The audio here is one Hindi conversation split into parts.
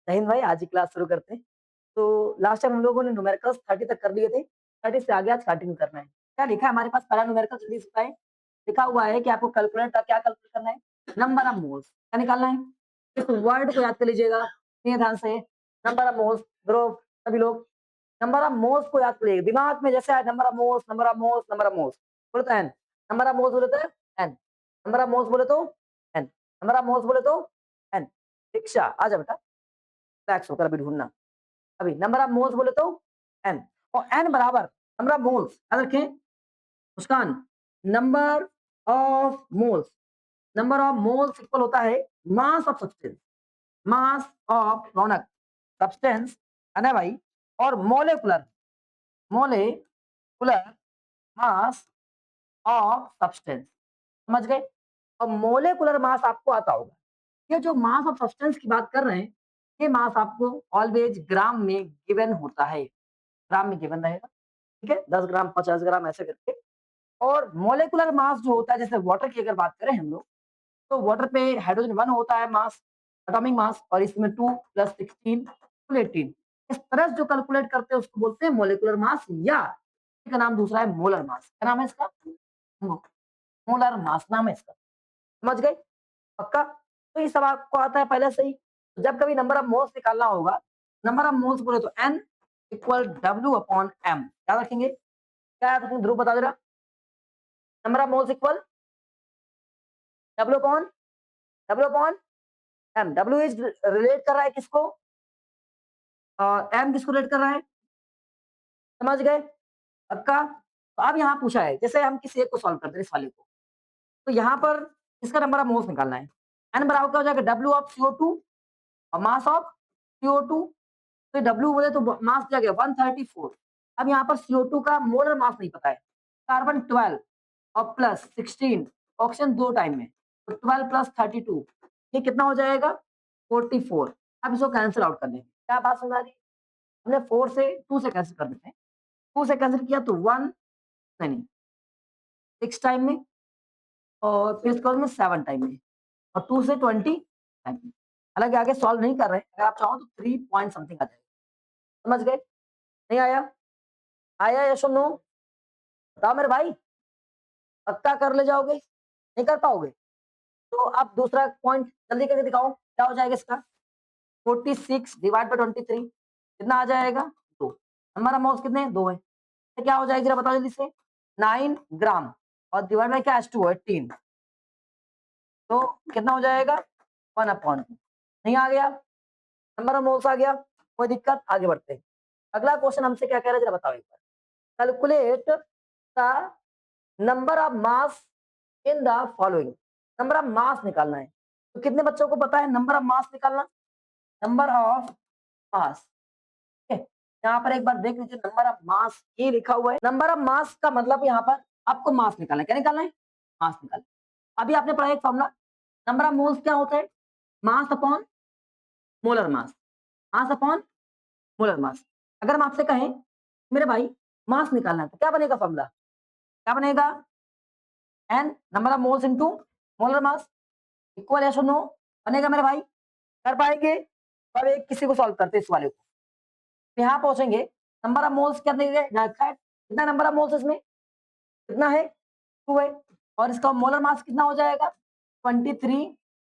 जय हिंद भाई, आज की क्लास शुरू करते हैं। तो लास्ट टाइम हम लोगों ने न्यूमेरिकल्स 30 तक कर लिए थे। 30 से आगे आज कंटिन्यू करना है। क्या लिखा है हमारे पास पहला न्यूमेरिकल जल्दी से बताएं। लिखा हुआ है कि आपको कैलकुलेट का क्या कैलकुलेट करना है? Number of moles. क्या निकालना है? इस वर्ड को याद कर लीजिएगा, सुनिए ध्यान से। नंबर ऑफ मोल्स, ब्रो सभी लोग नंबर ऑफ मोल्स को याद करिएगा। दिमाग में जैसे आए number of moles, number of moles, number of moles. बोले तो एन। नंबर ऑफ मोल्स बोले तो एन। नंबर ऑफ मोल्स बोले तो एन। नंबर ऑफ मोल्स बोले तो एन। दीक्षा आ जा बेटा, रिलैक्स होकर अभी ढूंढना। अभी नंबर ऑफ मोल्स बोले तो एन, और एन बराबर नंबर ऑफ मोल्स याद रखें। Muskan, number of moles, number of moles equal होता है mass of substance. Mass of रौनक सब्सटेंस है ना भाई, और molecular molecular mass of substance. समझ गए? अब मोलेकुलर मास आपको आता होगा। ये जो मास ऑफ सब्सटेंस की बात कर रहे हैं, ये मास आपको ऑलवेज ग्राम में गिवन होता है। ग्राम में गिवन रहेगा, ठीक है? 10 ग्राम, 50 ग्राम ऐसे करके। और मोलेकुलर मास जो होता है, जैसे वाटर की अगर बात करें हम लोग, तो वाटर पे हाइड्रोजन 1 होता है मास, एटॉमिक मास, और इसमें 2 + 16 कुल 18। इस तरह से जो कैलकुलेट करते हैं उसको बोलते हैं मोलेकुलर मास, या इसका नाम दूसरा है मोलर मास। क्या नाम है इसका? मोलर मास नाम है इसका। समझ गए? पक्का? तो ये सब आपको आता है पहले से ही। जब कभी नंबर ऑफ मोल्स निकालना होगा, नंबर ऑफ मोल्स बोले तो N इक्वल W/M। याद रखेंगे? क्या याद रखेंगे? ध्रुव बता जरा। Number of moles equal W/M। W is relate कर रहा है किसको? M किसको रिलेट कर रहा है? समझ गए? पक्का? तो अब यहाँ पूछा है, जैसे हम किसी एक को सॉल्व करते हैं इस वाले को, तो यहाँ पर इसका नंबर ऑफ मोल्स निकालना है। N बराबर क्या हो जाएगा? W ऑफ CO2 और मास ऑफ CO2। तो W बोले तो मास दिया गया 134। अब यहाँ पर CO2 का मोलर मास नहीं पता है। कार्बन 12 और प्लस 16, ऑक्सीजन 2 टाइम में, तो 12 + 32 ये कितना हो जाएगा? 44। अब इसको कैंसिल आउट कर देंगे। क्या बात समझ आ रही है? हमने 4 से 2 से कैंसिल कर देते हैं। 2 से कैंसिल किया तो 1 नहीं 6 टाइम में, और फिर इसके बाद में 7 टाइम में, और 2 से 20 टाइम में। हालांकि आगे सॉल्व नहीं कर रहे हैं, अगर आप चाहो तो 3 पॉइंट समथिंग आ जाएगा। समझ गए? नहीं आया? आया या सुनो? बताओ मेरे भाई, पक्का कर ले जाओगे? नहीं कर पाओगे? तो अब दूसरा पॉइंट जल्दी करके दिखाओ, क्या हो जाएगा इसका? 46 डिवाइड बाय 23 कितना आ जाएगा? 2। नंबर ऑफ मोल्स कितने? 2 है। तो क्या हो जाएगा जरा बताओ जल्दी से? 9 ग्राम, और डिवाइड बाय क्या? H2 18, तो कितना हो जाएगा? 1/2। नहीं आ गया? नंबर ऑफ मोल्स आ गया, कोई दिक्कत? आगे बढ़ते हैं। अगला क्वेश्चन हमसे क्या कह रहा है जरा बताओ एक बार। Calculate the number of mass in the following. Number of mass निकालना है। तो कितने बच्चों को पता है नंबर ऑफ मास निकालना? नंबर ऑफ मास, ठीक है? यहाँ पर एक बार देख लीजिए, नंबर ऑफ मास ये लिखा हुआ है। नंबर ऑफ मास का मतलब यहाँ पर आपको मास निकालना है। क्या निकालना है? मास निकालना है। अभी आपने पढ़ा एक फॉर्मूला, नंबर ऑफ मोल्स क्या होता है? Mass upon molar mass. Mass upon molar mass. अगर हम आपसे कहें मेरे भाई मास निकालना है, तो क्या बनेगा फॉर्मूला? क्या बनेगा? N number of moles into molar mass equal, yes और नो? बनेगा मेरे भाई? कर पाएंगे? अब एक किसी को सॉल्व करते हैं इस वाले को। यहाँ पहुंचेंगे, नंबर ऑफ मोल्स क्या देंगे? कितना नंबर ऑफ मोल्स इसमें? कितना है? 2 है। और इसका मोलर मास कितना हो जाएगा? 23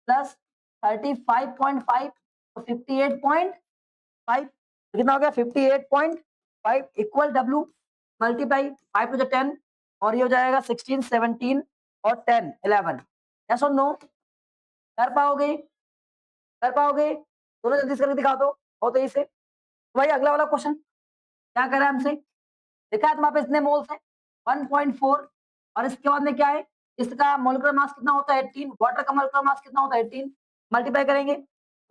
प्लस 35.5, तो 58.5। कितना हो गया? 58.5 equal W multiply 5 to the 10, और ये हो जाएगा 16, 17 और 10, 11। यस और नो? कर पाओगे? कर पाओगे? दोनों जल्दी से करके दिखा दो, बहुत तेजी से। वही अगला वाला क्वेश्चन क्या कर रहा है हमसे? देखा है तुम्हारे पास इतने मोल्स हैं 1.4, और इसके बाद में क्या है? इसका मोलिकुलर मास कितना होता है? 18। वाटर का मोलिकुलर मास कितना होता है? 18। मल्टीप्लाई करेंगे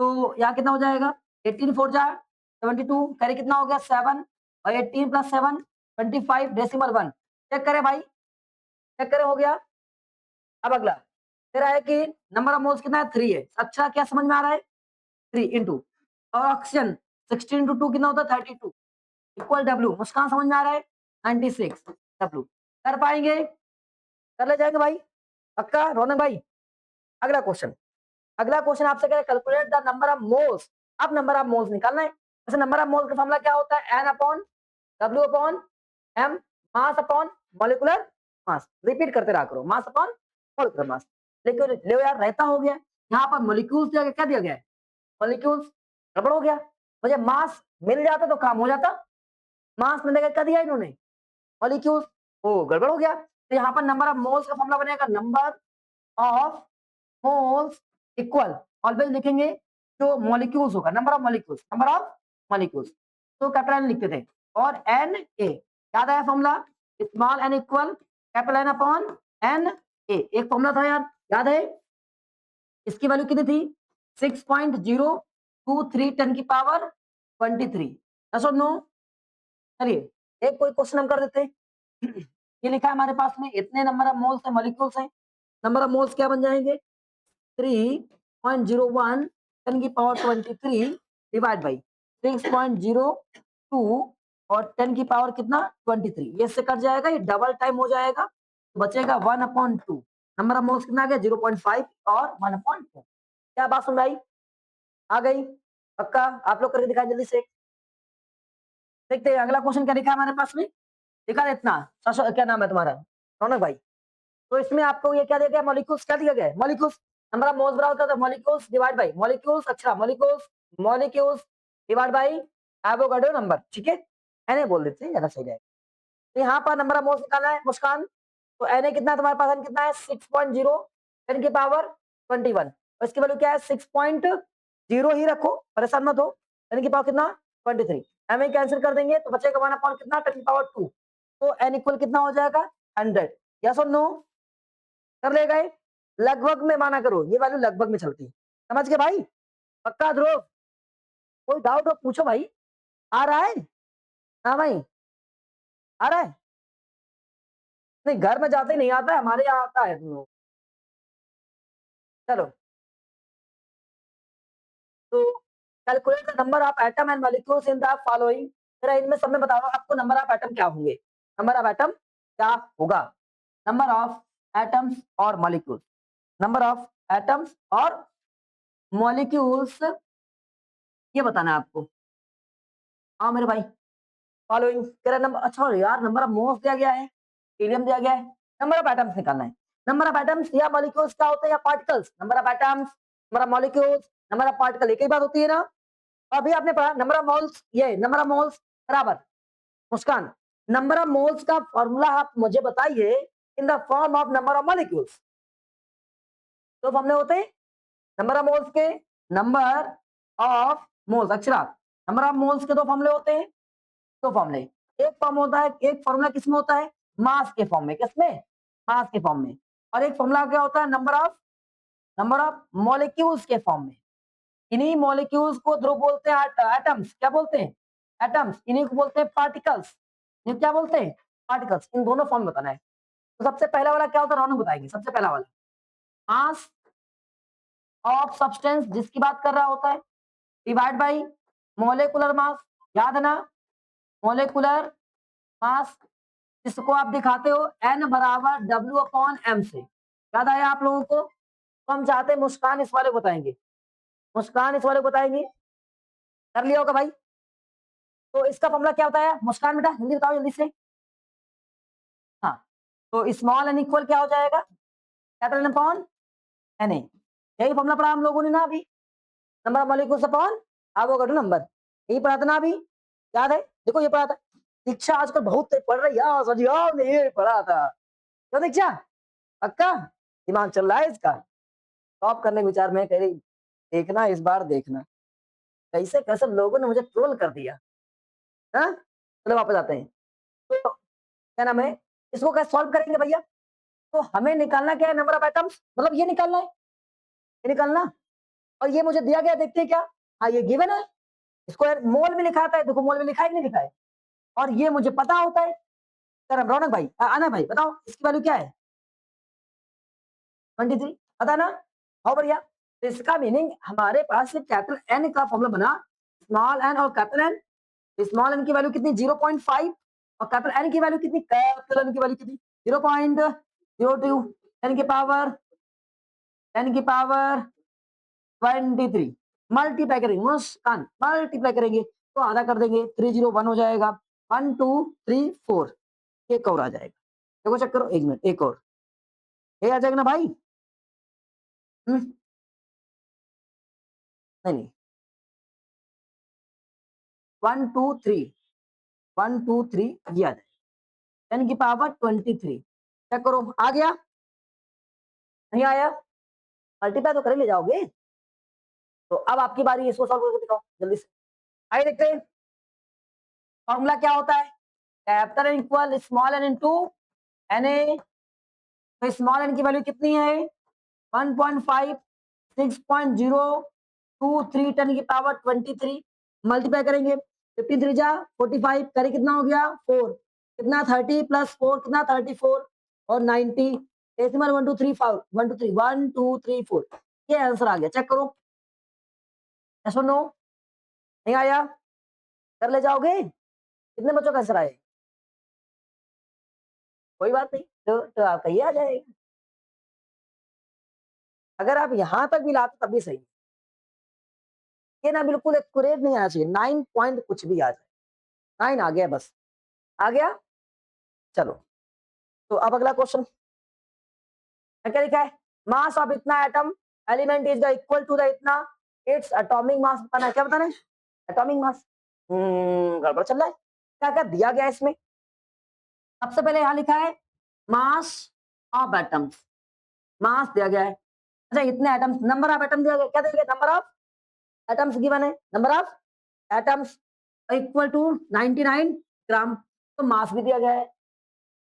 तो यहाँ कितना हो जाएगा? 18 4 जा 72, करे कितना हो गया? 7, और 18 + 7 25 डेसिमल 1। चेक करें भाई, चेक करें, हो गया। अब अगला फिर है कि नंबर ऑफ मोल्स कितना है? 3 है। अच्छा क्या समझ में आ रहा है? 3 इंटू, और ऑक्सीजन 16 इंटू 2 कितना होता है? 32 इक्वल W। मुस्कान समझ में आ रहा है? 96 W। कर पाएंगे? कर ले जाएंगे भाई? पक्का? रौनक भाई, अगला क्वेश्चन। अगला क्वेश्चन आपसे कह रहे calculate the number of moles अब नंबर ऑफ मोल्स निकालना है। जैसे नंबर ऑफ मोल्स का फॉर्मूला क्या होता है, N upon W upon M, mass upon molecular mass. Repeat करते रहा करो, मास अपॉन मॉलिक्यूलर मास। लेकिन ले यार रहता हो गया, यहाँ पर मॉलिक्यूल्स दिया गया, क्या दिया गया है, मॉलिक्यूल्स। गड़बड़ हो गया, मुझे मास मिल जाता तो काम हो जाता, मास मिलने का क्या दिया इन्होंने, मॉलिक्यूल्स। ओ गड़बड़ हो गया। तो यहाँ पर नंबर ऑफ मोल्स का फॉर्मूला बनेगा number of moles equal, always लिखेंगे जो मॉलिक्यूल्स होगा, number of molecules, number of molecules. तो कैपिटल एन लिखते थे, और एन ए, याद आया formula, small N equal capital N upon N A, एक फॉर्मूला था यार, याद है। इसकी वैल्यू कितनी थी, 6.023 10 की पावर 23। यस और नो। चलिए एक कोई क्वेश्चन हम कर देते हैं। ये लिखा है हमारे पास में, इतने नंबर ऑफ मोल्स है, मॉलिक्यूल्स हैं, नंबर ऑफ मोल्स क्या बन जाएंगे, 3.01 10 की पावर 23 डिवाइड बाई 6.02 और 10 की पावर कितना 23, ये इससे कट जाएगा, ये डबल टाइम हो जाएगा, तो बचेगा 1/2। नंबर ऑफ मोल्स कितना आ गया 0.5 और 1/2। क्या बात सुन भाई, आ गई, पक्का। आप लोग करके दिखाएं जल्दी से। देखते हैं अगला क्वेश्चन क्या लिखा है हमारे पास में, लिखा है इतना, क्या नाम है तुम्हारा, रौनक भाई। तो इसमें आपको ये क्या दिया गया, मॉलिक्यूल्स क्या दिया गया है, मॉलिक्यूल्स। नंबर ऑफ मोल्स बराबर होता है मॉलिक्यूल्स डिवाइड बाय मॉलिक्यूल्स, अच्छा molecules, molecules divide by Avogadro number, ठीक है, एनए बोल देते हैं ज्यादा सही रहेगा। तो यहाँ पर नंबर ऑफ मोल्स निकालना है मुस्कान, तो एनए कितना है तुम्हारे पास, एन कितना है 6.0 10 की पावर 21, और इसकी वैल्यू क्या है 6.0 ही रखो, परेशान मत हो। 10 की पावर कितना 23, एम कैंसिल कर देंगे तो बचेगा 1/, कितना 10 की पावर 2, तो एन इक्वल कितना हो जाएगा 100। यस और नो, कर ले गए, लगभग में माना करो, ये वैल्यू लगभग में चलती है, समझ गए भाई, पक्का ध्रुव। कोई डाउट हो पूछो भाई, आ रहा है, हाँ भाई आ रहा है, नहीं घर में जाते ही नहीं आता है, हमारे यहाँ आता है तुम लोग। चलो, तो calculate the number of atom and molecules in the following, जरा इनमें सब में बताओ आपको नंबर ऑफ एटम क्या होंगे, नंबर ऑफ एटम क्या होगा, नंबर ऑफ एटम्स और मॉलिक्यूल्स, नंबर ऑफ एटम्स और मॉलिक्यूल्स, ये बताना है आपको। हाँ मेरे भाई, फॉलोइंग तेरा नंबर, अच्छा यार नंबर ऑफ मोल्स दिया गया है, हीलियम दिया गया है, नंबर ऑफ एटम्स निकालना है। नंबर ऑफ एटम्स या मॉलिक्यूल्स क्या होते हैं, या particles, number of atoms, number of molecules, number of particle, एक ही बात होती है ना। अभी आपने पढ़ा नंबर ऑफ मोल्स, ये नंबर ऑफ मोल्स बराबर, मुस्कान नंबर ऑफ मोल्स का फॉर्मूला आप मुझे बताइए in the form of number of molecules. तो फॉर्मूले होते हैं नंबर ऑफ मोल्स के, number of moles, Akshara number of moles के दो फॉर्मूले होते हैं, दो फॉर्मूले, एक फॉर्म होता है, एक फॉर्मूला किसमें होता है, मास के फॉर्म में, किसमें, मास के फॉर्म में, और एक फॉर्मूला क्या होता है, नंबर ऑफ मॉलिक्यूल्स के फॉर्म में। इन्हीं मॉलिक्यूल्स को ध्रुव बोलते हैं एटम्स, क्या बोलते हैं एटम्स, इन्हीं को बोलते हैं पार्टिकल्स, इन्हें क्या बोलते हैं पार्टिकल्स। इन दोनों फॉर्म बताना है। तो सबसे पहला वाला क्या होता है, रौनक बताएंगे, सबसे पहला वाला मास ऑफ सब्सटेंस जिसकी बात कर रहा होता है, डिवाइड बाई मोलेकुलर मास, याद है ना, मोलेकुलर मास, जिसको आप दिखाते हो n बराबर W अपॉन m से, याद आया आप लोगों को। तो हम चाहते हैं मुस्कान इस वाले को बताएंगे, मुस्कान इस वाले को बताएंगे, कर लिया होगा भाई। तो इसका फॉर्मूला क्या होता है मुस्कान बेटा, जल्दी बताओ जल्दी से। हाँ, तो स्मॉल एन इक्वल क्या हो जाएगा, capital N upon N A, यही फॉर्मूला पढ़ा हम लोगों ने ना अभी, number of molecules upon Avogadro number, यही पढ़ा था ना अभी, याद है, देखो ये पढ़ा था। दीक्षा आजकल बहुत पढ़ रही है, सजिया ने ये पढ़ा था, तो दीक्षा पक्का दिमाग चल रहा है इसका, टॉप करने के विचार में, कह रही देखना इस बार देखना, कैसे कैसे लोगों ने मुझे ट्रोल कर दिया। हाँ चलो वापस आते हैं, तो क्या नाम है, इसको कैसे सॉल्व करेंगे भैया, तो हमें निकालना क्या है, नंबर ऑफ एटम्स, मतलब ये निकालना है, ये निकालना, और ये मुझे दिया गया, देखते हैं क्या, हाँ ये गिवन है, इसको यार मोल में लिखा है, देखो मोल में लिखा है कि नहीं लिखा है, और ये मुझे पता होता है। सर रौनक भाई, आना भाई बताओ इसकी वैल्यू क्या है 23, पता ना, बहुत बढ़िया। तो इसका मीनिंग हमारे पास कैपिटल एन का फॉर्मूला बना, स्मॉल एन और कैपिटल एन, स्मॉल एन की वैल्यू कितनी 0.5 और कैपिटल एन की वैल्यू कितनी, कैपिटल एन की वैल्यू कितनी 0.02 10 की पावर 23, मल्टीप्लाई करेंगे, मुस्कान मल्टीप्लाई करेंगे तो आधा कर देंगे, 301 हो जाएगा, 1 2 3 4, एक और आ जाएगा। देखो चेक करो, 1 मिनट, एक और ये आ जाएगा ना भाई। नहीं नहीं, 1 2 3, 1 2 3 ये आ जाएगा, 10 की पावर 23। चेक करो, आ गया? नहीं आया? मल्टीप्लाई तो कर ही ले जाओगे। तो अब आपकी बारी, इसको सॉल्व करके दिखाओ जल्दी से। आइए देखते हैं फॉर्मूला क्या होता है। Capital N equal small N into N A. तो स्मॉल एन की वैल्यू कितनी है? 1.5, 6.023 10 की पावर 23। मल्टीप्लाई करेंगे, 15 3 जा 45, करे कितना हो गया 4, कितना 30 प्लस 4 कितना 34 और 90। डेसिमल 1 2 3 5 1 2 3 1 2 3 4, ये आंसर आ गया। चेक करो, यस और नो? नहीं आया? कर ले जाओगे? कितने बच्चों का आंसर आए? कोई बात नहीं, तो आपका ये आ जाएगा। अगर आप यहां तक भी लाते तब भी सही। ये ना बिल्कुल एक्यूरेट नहीं आना चाहिए, 9 पॉइंट कुछ भी आ जाए, 9 आ गया बस, आ गया। चलो, तो अब अगला क्वेश्चन क्या लिखा है? मास ऑफ इतना atom element is the equal to the इतना इट्स एटॉमिक मास बताना है। क्या बताना है? Atomic mass. गड़बड़ चल रहा है, क्या क्या दिया गया है इसमें? सबसे पहले यहां लिखा है मास ऑफ एटम्स, मास दिया गया है। अच्छा, इतने एटम्स, नंबर ऑफ एटम दिया गया, क्या दिया गया? नंबर ऑफ एटम्स गिवन है, number of atoms equal to 99 gram, तो मास भी दिया गया है,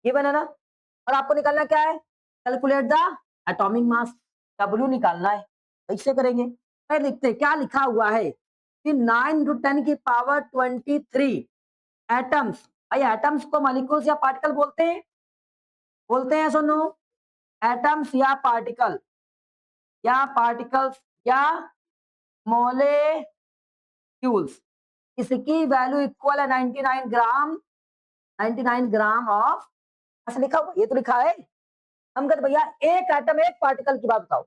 गिवन है ना। और आपको निकालना क्या है? Calculate the atomic mass, W निकालना है, ऐसे करेंगे। फिर लिखते हैं, क्या लिखा हुआ है कि 9 × 10 की पावर 23 एटम्स। भाई एटम्स को मॉलिक्यूल्स या पार्टिकल बोलते हैं? बोलते हैं सुनो, एटम्स या पार्टिकल, या पार्टिकल्स या मोलेक्यूल्स, इसकी वैल्यू इक्वल है 99 ग्राम, 99 ग्राम ऑफ, ऐसा लिखा हुआ, ये तो लिखा है। हम कहते भैया एक एटम एक पार्टिकल की बात बताओ,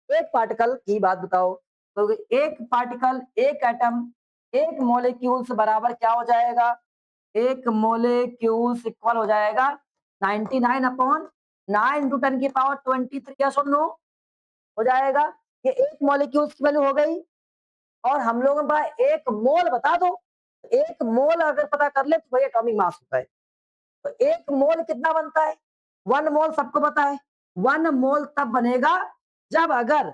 एक पार्टिकल की बात बताओ। तो एक पार्टिकल एक एटम एक मोलेक्यूल्स बराबर क्या हो जाएगा? एक मोलेक्यूल्स इक्वल हो जाएगा 99 अपॉन 9 × 10 की पावर 23, या सुन लो, हो जाएगा। ये एक मोलेक्यूल्स की वैल्यू हो गई, और हम लोगों के पास एक मोल बता दो। एक मोल अगर पता कर ले तो भाई एटॉमिक मास होता है। तो एक मोल कितना बनता है? 1 मोल सबको पता है। 1 मोल तब बनेगा जब अगर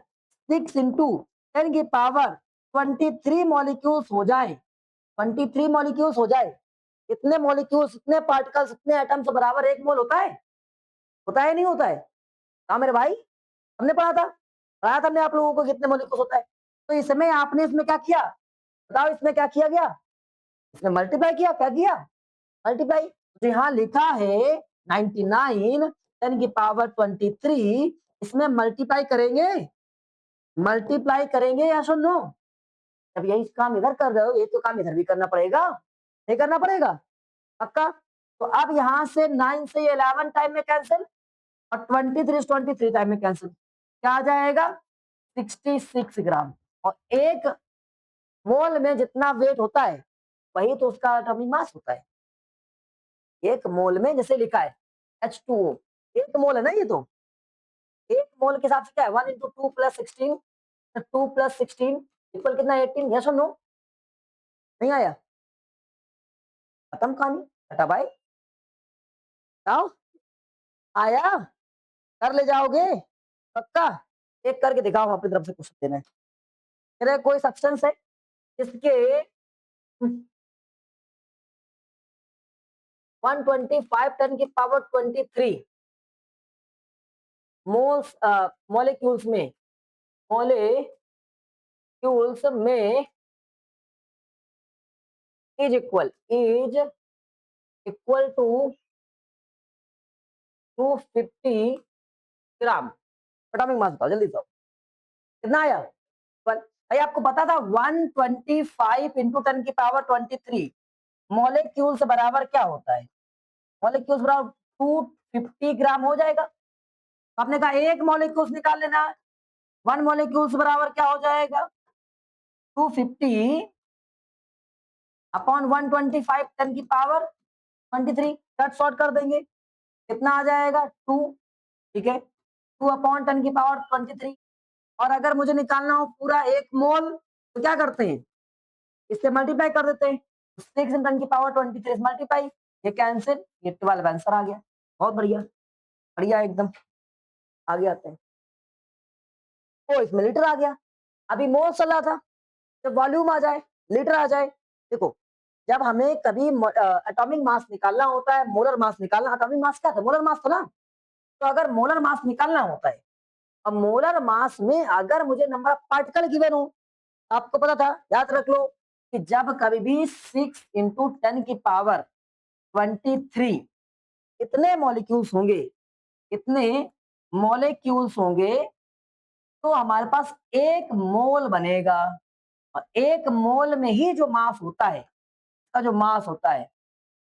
6 × 10 की पावर 23 मॉलिक्यूल्स हो जाए, 23 मॉलिक्यूल्स हो जाए। इतने मॉलिक्यूल्स, इतने पार्टिकल्स, इतने एटम्स बराबर एक मोल होता है? होता है नहीं होता है? हाँ मेरे भाई, हमने पढ़ाया था हमने आप लोगों को कितने मॉलिक्यूल्स होता है। तो इसमें आपने इसमें क्या किया बताओ? इसमें क्या किया गया? इसमें मल्टीप्लाई किया, क्या किया? मल्टीप्लाई। तो यहाँ लिखा है 99 10 की पावर 23, इसमें मल्टीप्लाई करेंगे, मल्टीप्लाई करेंगे या सुन नो। जब यही काम इधर कर रहे हो, ये तो काम इधर भी करना पड़ेगा, नहीं करना पड़ेगा? पक्का? तो अब यहाँ से 9 से 11 टाइम में कैंसिल, और 23 23 टाइम में कैंसिल, क्या आ जाएगा? 66 ग्राम। और एक मोल में जितना वेट होता है वही तो उसका एटॉमिक मास होता है। एक मोल में जैसे लिखा है H2O, एक मोल है ना ये तो। एक मोल के हिसाब से क्या है? 1 × 2 + 16, 2 + 16 इक्वल कितना? 18। यस और नो? नहीं आया? खत्म कहानी, हटा भाई। बताओ, आया? कर ले जाओगे? पक्का? एक करके दिखाओ, हम अपनी तरफ से क्वेश्चन देना है। कह रहे कोई सब्सटेंस है जिसके 125 10 की पावर 23 मोल्स, मॉलिक्यूल्स में, मॉलिक्यूल्स में is equal to 250 gram. Atomic mass बताओ जल्दी से, कितना आया? भाई आपको पता था 125 × 10 की पावर 23 मॉलिक्यूल्स बराबर क्या होता है? मॉलिक्यूल्स बराबर 250 ग्राम हो जाएगा। आपने कहा एक मॉलिक्यूल्स निकाल लेना, 1 मॉलिक्यूल्स बराबर क्या हो जाएगा? 250 अपॉन 125 10 की पावर 23, कट शॉर्ट कर देंगे, कितना आ जाएगा 2, ठीक है, 2 अपॉन 10 की पावर 23। और अगर मुझे निकालना हो पूरा 1 मोल तो क्या करते हैं, इससे मल्टीप्लाई कर देते हैं, 6 इन 10 की पावर 23 मल्टीप्लाई, ये कैंसिल, ये 12 आंसर आ गया। बहुत बढ़िया, बढ़िया एकदम, आगे आते हैं। तो इसमें लीटर आ गया, अभी मोल चल रहा था, जब वॉल्यूम आ जाए, लीटर आ जाए। देखो, जब हमें कभी एटॉमिक मास निकालना होता है, मोलर मास निकालना, एटॉमिक मास क्या था, मोलर मास था ना। तो अगर मोलर मास निकालना होता है, अब मोलर मास में अगर मुझे नंबर ऑफ पार्टिकल गिवन हो, आपको पता था, याद रख लो कि जब कभी भी 6 इंटू 10 की पावर 23 इतने मॉलिक्यूल्स होंगे, इतने मॉलिक्यूल्स होंगे, तो हमारे पास एक मोल बनेगा। और एक मोल में ही जो मास होता है, का जो मास होता है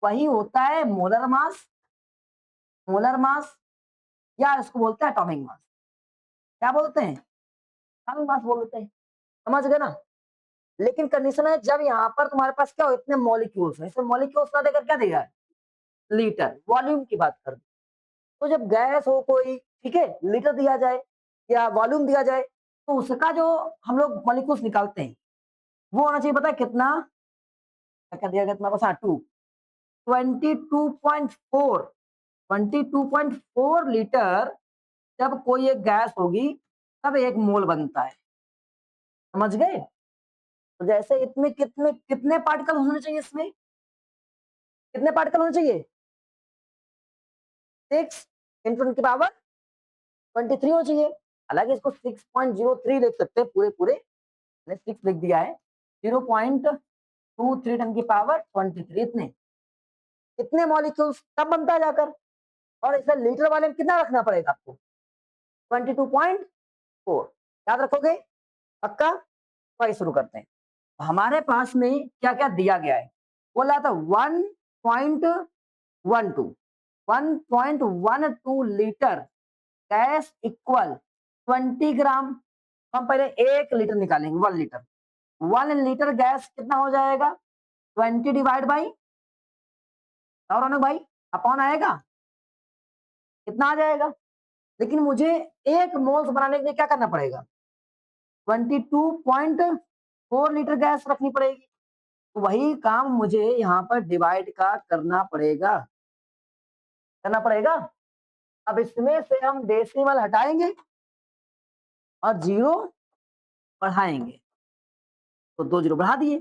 वही होता है मोलर मास, मोलर मास, या इसको बोलते हैं एटॉमिक मास। क्या बोलते हैं, एटॉमिक मास बोलते हैं, समझ गए ना। लेकिन कंडीशन है जब यहाँ पर तुम्हारे पास क्या हो, इतने मॉलिक्यूल्स है, इसमें मॉलिक्यूल्स ना देकर क्या देगा, लीटर, वॉल्यूम की बात कर। तो जब गैस हो कोई, ठीक है, लीटर दिया जाए या वॉल्यूम दिया जाए, तो उसका जो हम लोग मॉलिक्यूल्स निकालते हैं वो होना चाहिए, पता है कितना, क्या दिया गया तुम्हारे पास, 22.4, 22.4 लीटर। जब कोई एक गैस होगी तब एक मोल बनता है, समझ गए। तो जैसे इसमें कितने कितने पार्टिकल होने चाहिए, इसमें कितने पार्टिकल होने चाहिए, 6 इंटू की पावर 23 होना चाहिए। हालांकि इसको 6.03 लिख सकते हैं, पूरे पूरे 6 लिख दिया है, 0.23 10 की पावर 23, इतने इतने मॉलिक्यूल्स तब बनता है जाकर। और इसे लीटर वाले में कितना रखना पड़ेगा आपको, 22.4, याद रखोगे, पक्का। तो शुरू करते हैं। हमारे पास में क्या क्या दिया गया है, बोला था 1.12 1.12 लीटर गैस इक्वल 20 ग्राम। हम पहले 1 लीटर निकालेंगे, 1 लीटर, 1 लीटर गैस कितना हो जाएगा, 20 डिवाइड बाई, और भाई अपॉन आएगा, कितना आ जाएगा। लेकिन मुझे एक मोल्स बनाने के लिए क्या करना पड़ेगा, 22.4 लीटर गैस रखनी पड़ेगी। तो वही काम मुझे यहाँ पर डिवाइड का करना पड़ेगा, करना पड़ेगा। अब इसमें से हम डेसिमल हटाएंगे और 0 बढ़ाएंगे, तो 2 0 बढ़ा दिए,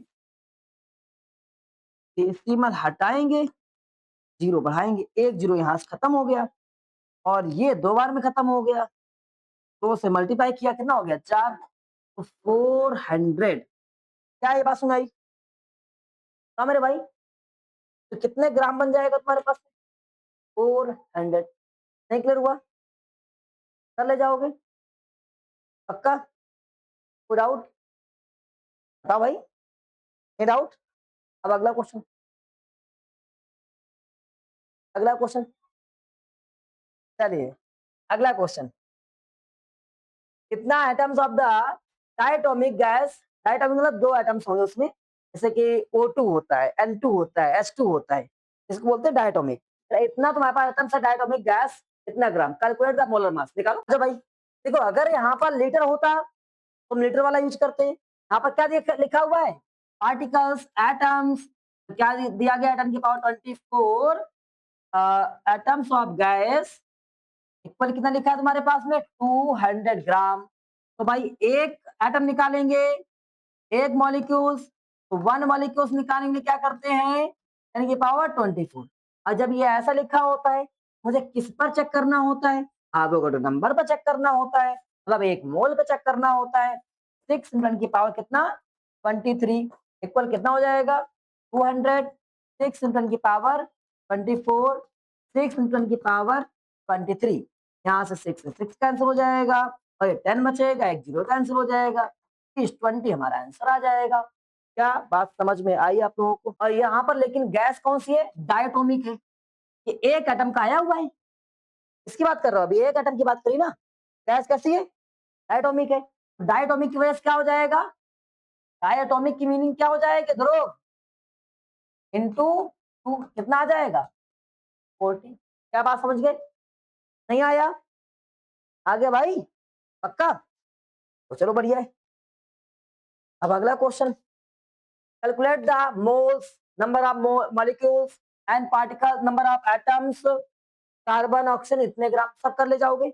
डेसिमल हटाएंगे, 0 बढ़ाएंगे, 1 0 यहाँ से खत्म हो गया, और ये 2 बार में खत्म हो गया, 2 से मल्टीप्लाई किया, कितना हो गया 4, तो 400। क्या ये बात सुनाई, हाँ मेरे भाई, तो कितने ग्राम बन जाएगा तुम्हारे पास, 400। नहीं क्लियर हुआ, कर ले जाओगे, पक्का, कोई डाउट, बताओ भाई, नहीं डाउट। अब अगला क्वेश्चन, अगला क्वेश्चन, चलिए अगला क्वेश्चन, कितना atoms of the diatomic gas, diatomic मतलब 2 एटम्स होंगे उसमें, जैसे कि O2 होता है, N2 होता है, H2 होता है, इसको बोलते हैं डायटोमिक। इतना तुम्हारे पास एटम्स है डायटोमिक गैस, इतना ग्राम, कैलकुलेट द मोलर मास, निकालो। अच्छा भाई देखो, अगर यहाँ पर लीटर होता तो लीटर वाला यूज करते हैं। यहाँ पर क्या लिखा हुआ है, पार्टिकल्स, एटम्स, क्या दिया गया, एटम की power 24 atoms of gas equal कितना लिखा है तुम्हारे पास में, 200 ग्राम। तो भाई एक एटम निकालेंगे, एक मॉलिक्यूल्स, तो 1 मॉलिक्यूल्स निकालेंगे, क्या करते हैं, 10 की पावर 24। और जब ये ऐसा लिखा होता है, मुझे किस पर चेक करना होता है, एवोगाड्रो नंबर पर चेक करना होता है, मतलब एक मोल पे चेक करना होता है। 6 10 की पावर कितना, 23 इक्वल कितना हो जाएगा, 200, 6 10 की पावर 24, 6 10 की पावर 23, यहाँ से 6 से 6 कैंसिल हो जाएगा, और ये 10 बचेगा, एक 0 कैंसिल हो जाएगा, 20 हमारा आंसर आ जाएगा। क्या बात समझ में आई आप लोगों को। और यहाँ पर लेकिन गैस कौन सी है, डायटोमिक है, ये एक एटम का आया हुआ है, इसकी बात कर रहा हूँ, अभी एक एटम की बात करी ना। गैस कैसी है, डायटोमिक है, डायटोमिक की वजह से क्या हो जाएगा, डायटोमिक की मीनिंग क्या हो जाएगी ध्रुव? इनटू 2 कितना आ जाएगा? 40। क्या बात समझ गए? नहीं आया? आ गया भाई? पक्का? तो चलो बढ़िया है। अब अगला question, calculate the moles number of molecules and particle number of atoms, carbon oxygen इतने ग्राम, सब कर ले जाओगे।